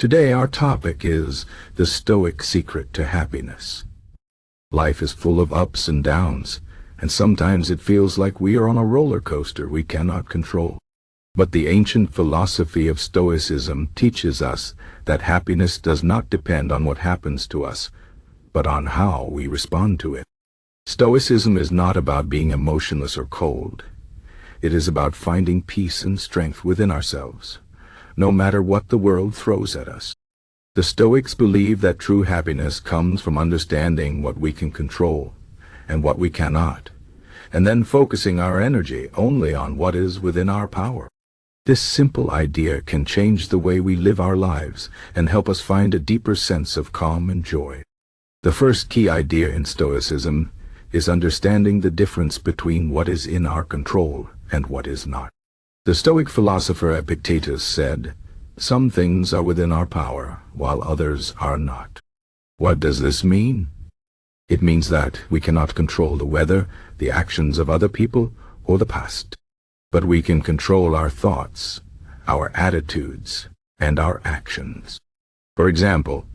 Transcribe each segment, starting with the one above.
Today our topic is the Stoic Secret to Happiness. Life is full of ups and downs, and sometimes it feels like we are on a roller coaster we cannot control. But the ancient philosophy of Stoicism teaches us that happiness does not depend on what happens to us, but on how we respond to it. Stoicism is not about being emotionless or cold. It is about finding peace and strength within ourselves, no matter what the world throws at us. The Stoics believe that true happiness comes from understanding what we can control and what we cannot, and then focusing our energy only on what is within our power. This simple idea can change the way we live our lives and help us find a deeper sense of calm and joy. The first key idea in Stoicism is understanding the difference between what is in our control and what is not. The Stoic philosopher Epictetus said, "Some things are within our power, while others are not." What does this mean? It means that we cannot control the weather, the actions of other people, or the past. But we can control our thoughts, our attitudes, and our actions. For example,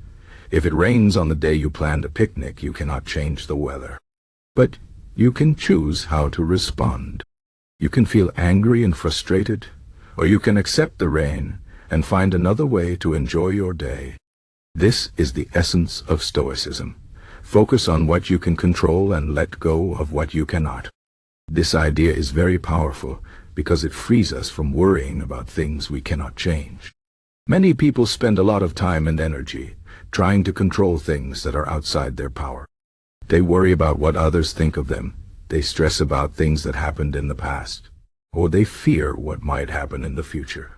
if it rains on the day you planned a picnic, you cannot change the weather. But you can choose how to respond. You can feel angry and frustrated, or you can accept the rain and find another way to enjoy your day. This is the essence of Stoicism. Focus on what you can control and let go of what you cannot. This idea is very powerful because it frees us from worrying about things we cannot change. Many people spend a lot of time and energy trying to control things that are outside their power. They worry about what others think of them. They stress about things that happened in the past, or they fear what might happen in the future.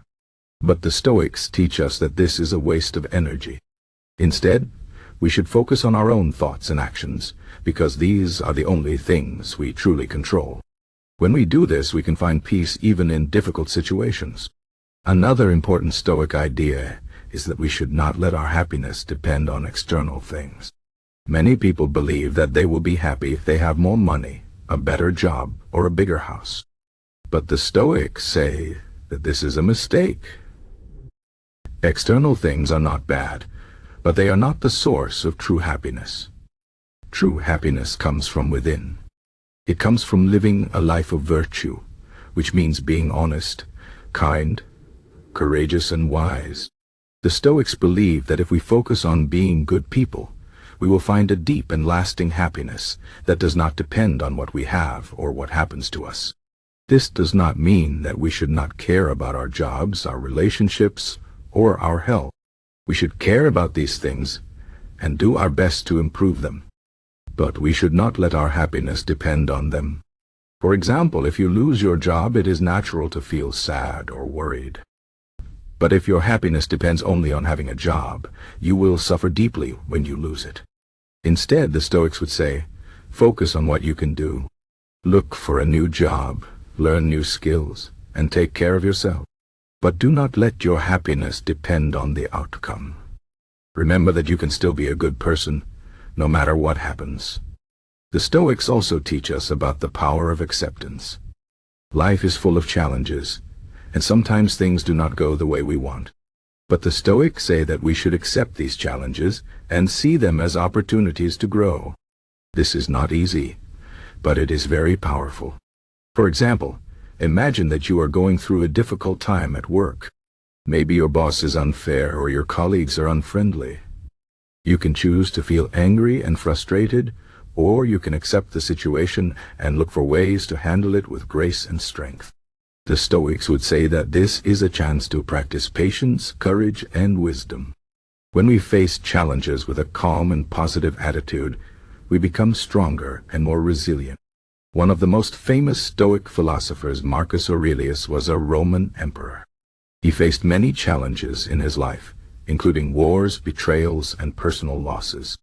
But the Stoics teach us that this is a waste of energy. Instead, we should focus on our own thoughts and actions, because these are the only things we truly control. When we do this, we can find peace even in difficult situations. Another important Stoic idea is that we should not let our happiness depend on external things. Many people believe that they will be happy if they have more money, a better job, or a bigger house. But the Stoics say that this is a mistake. External things are not bad, but they are not the source of true happiness. True happiness comes from within. It comes from living a life of virtue, which means being honest, kind, courageous, and wise. The Stoics believe that if we focus on being good people, we will find a deep and lasting happiness that does not depend on what we have or what happens to us. This does not mean that we should not care about our jobs, our relationships, or our health. We should care about these things and do our best to improve them. But we should not let our happiness depend on them. For example, if you lose your job, it is natural to feel sad or worried. But if your happiness depends only on having a job, you will suffer deeply when you lose it. Instead, the Stoics would say, focus on what you can do. Look for a new job, learn new skills, and take care of yourself. But do not let your happiness depend on the outcome. Remember that you can still be a good person, no matter what happens. The Stoics also teach us about the power of acceptance. Life is full of challenges, and sometimes things do not go the way we want. But the Stoics say that we should accept these challenges and see them as opportunities to grow. This is not easy, but it is very powerful. For example, imagine that you are going through a difficult time at work. Maybe your boss is unfair or your colleagues are unfriendly. You can choose to feel angry and frustrated, or you can accept the situation and look for ways to handle it with grace and strength. The Stoics would say that this is a chance to practice patience, courage, and wisdom. When we face challenges with a calm and positive attitude, we become stronger and more resilient. One of the most famous Stoic philosophers, Marcus Aurelius, was a Roman emperor. He faced many challenges in his life, including wars, betrayals, and personal losses.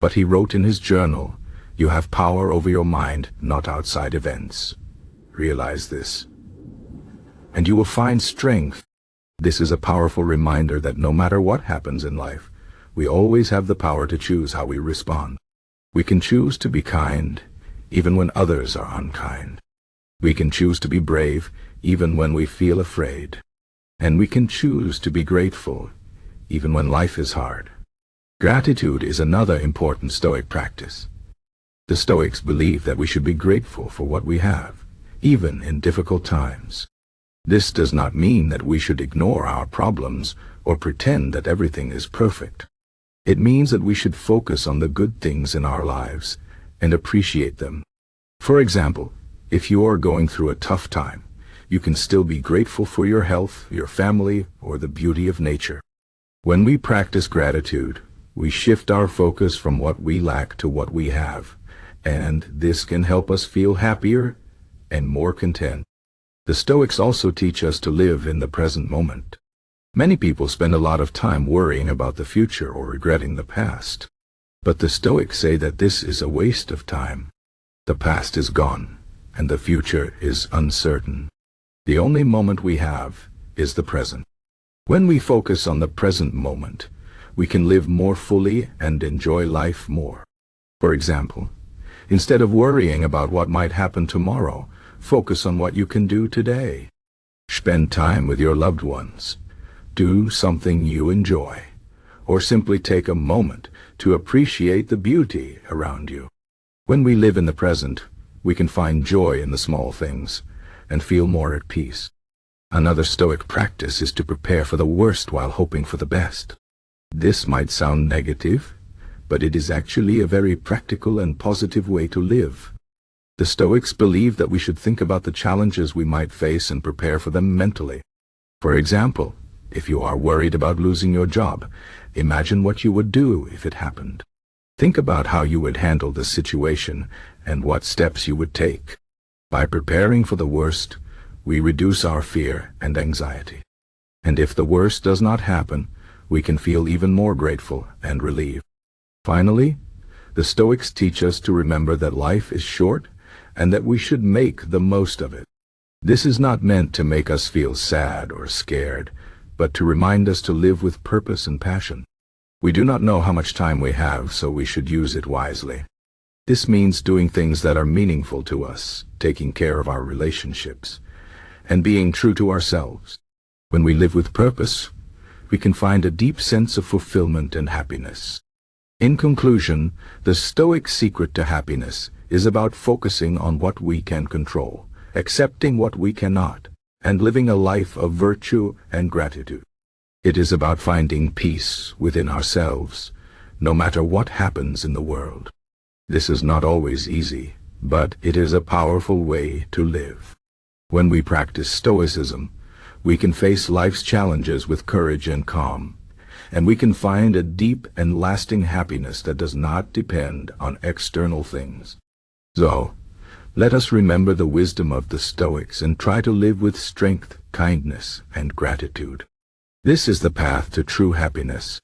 But he wrote in his journal, "You have power over your mind, not outside events. Realize this, and you will find strength." This is a powerful reminder that no matter what happens in life, we always have the power to choose how we respond. We can choose to be kind, even when others are unkind. We can choose to be brave, even when we feel afraid. And we can choose to be grateful, even when life is hard. Gratitude is another important Stoic practice. The Stoics believe that we should be grateful for what we have, even in difficult times. This does not mean that we should ignore our problems or pretend that everything is perfect. It means that we should focus on the good things in our lives and appreciate them. For example, if you are going through a tough time, you can still be grateful for your health, your family, or the beauty of nature. When we practice gratitude, we shift our focus from what we lack to what we have, and this can help us feel happier and more content. The Stoics also teach us to live in the present moment. Many people spend a lot of time worrying about the future or regretting the past. But the Stoics say that this is a waste of time. The past is gone, and the future is uncertain. The only moment we have is the present. When we focus on the present moment, we can live more fully and enjoy life more. For example, instead of worrying about what might happen tomorrow, focus on what you can do today. Spend time with your loved ones. Do something you enjoy, or simply take a moment to appreciate the beauty around you. When we live in the present, we can find joy in the small things and feel more at peace. Another Stoic practice is to prepare for the worst while hoping for the best. This might sound negative, but it is actually a very practical and positive way to live. The Stoics believe that we should think about the challenges we might face and prepare for them mentally. For example, if you are worried about losing your job, imagine what you would do if it happened. Think about how you would handle the situation and what steps you would take. By preparing for the worst, we reduce our fear and anxiety. And if the worst does not happen, we can feel even more grateful and relieved. Finally, the Stoics teach us to remember that life is short and that we should make the most of it. This is not meant to make us feel sad or scared, but to remind us to live with purpose and passion. We do not know how much time we have, so we should use it wisely. This means doing things that are meaningful to us, taking care of our relationships, and being true to ourselves. When we live with purpose, we can find a deep sense of fulfillment and happiness. In conclusion, the Stoic secret to happiness is about focusing on what we can control, accepting what we cannot, and living a life of virtue and gratitude. It is about finding peace within ourselves, no matter what happens in the world. This is not always easy, but it is a powerful way to live. When we practice Stoicism, we can face life's challenges with courage and calm, and we can find a deep and lasting happiness that does not depend on external things. So, let us remember the wisdom of the Stoics and try to live with strength, kindness, and gratitude. This is the path to true happiness.